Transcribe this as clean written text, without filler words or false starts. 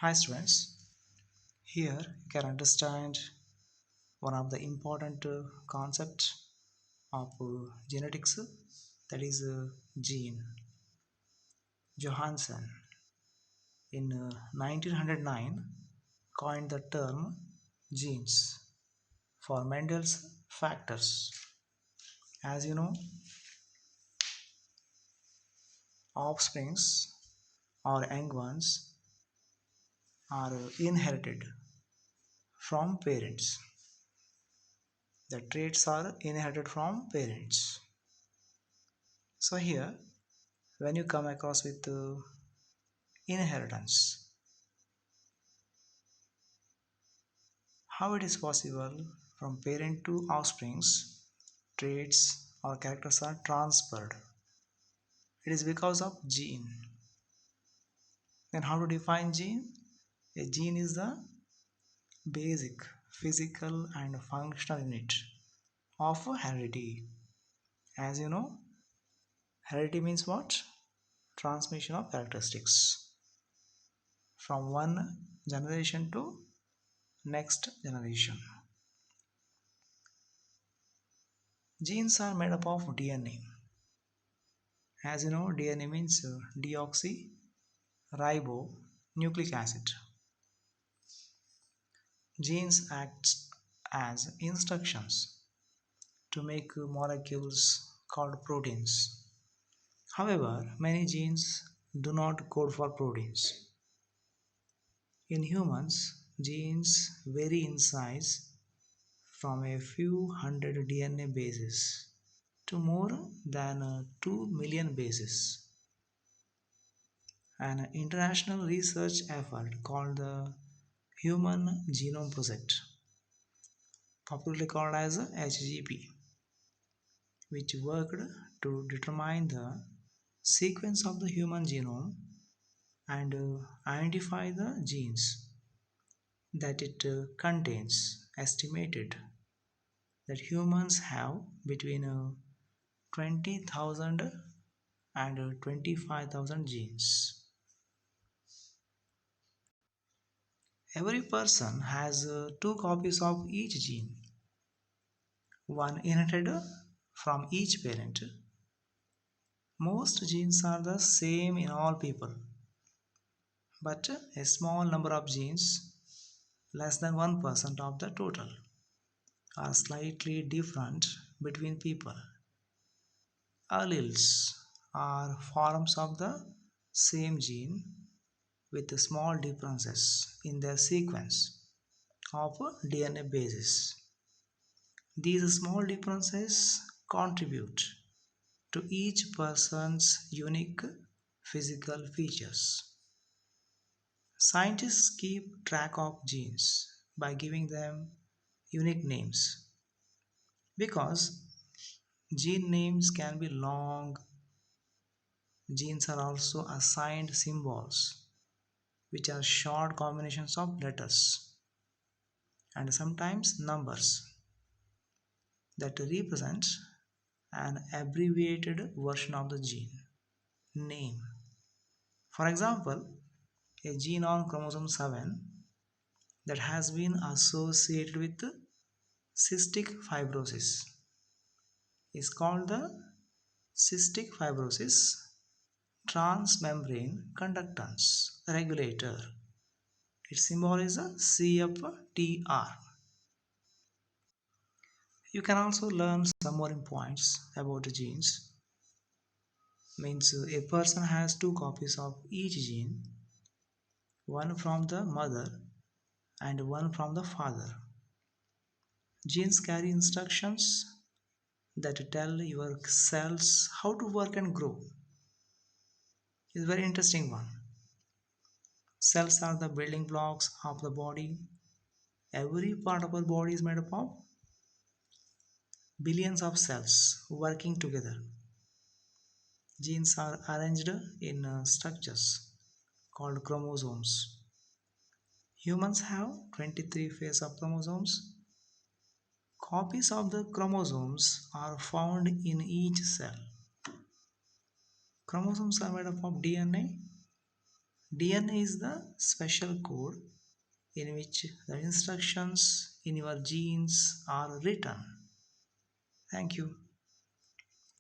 Hi students, here you can understand one of the important concepts of genetics, that is gene. Johansen in 1909 coined the term genes for Mendel's factors. As you know, offsprings or young ones are inherited from parents. The traits are inherited from parents. So here, when you come across with inheritance, how it is possible from parent to offsprings, traits or characters are transferred. It is because of gene. Then how to define gene? A gene is the basic physical and functional unit of heredity. As you know, heredity means what? Transmission of characteristics from one generation to next generation. Genes are made up of DNA. As you know, DNA means deoxyribonucleic acid. Genes act as instructions to make molecules called proteins. However, many genes do not code for proteins. In humans, genes vary in size from a few hundred DNA bases to more than 2 million bases. An international research effort called the Human Genome Project, popularly called as HGP, which worked to determine the sequence of the human genome and identify the genes that it contains, estimated that humans have between 20,000 and 25,000 genes. Every person has two copies of each gene, one inherited from each parent. Most genes are the same in all people, but a small number of genes, less than 1% of the total, are slightly different between people. Alleles are forms of the same gene with small differences in their sequence of DNA bases. These small differences contribute to each person's unique physical features. Scientists keep track of genes by giving them unique names because gene names can be long. Genes are also assigned symbols, which are short combinations of letters and sometimes numbers that represent an abbreviated version of the gene name. For example, a gene on chromosome 7 that has been associated with cystic fibrosis is called the cystic fibrosis transmembrane conductance regulator. Its symbol is a CFTR. You can also learn some more points about the genes. Means a person has two copies of each gene, one from the mother and one from the father. Genes carry instructions that tell your cells how to work and grow. It's a very interesting one. Cells are the building blocks of the body. Every part of our body is made up of billions of cells working together. Genes are arranged in structures called chromosomes. Humans have 23 pairs of chromosomes. Copies of the chromosomes are found in each cell. Chromosomes are made up of DNA. DNA is the special code in which the instructions in your genes are written. Thank you.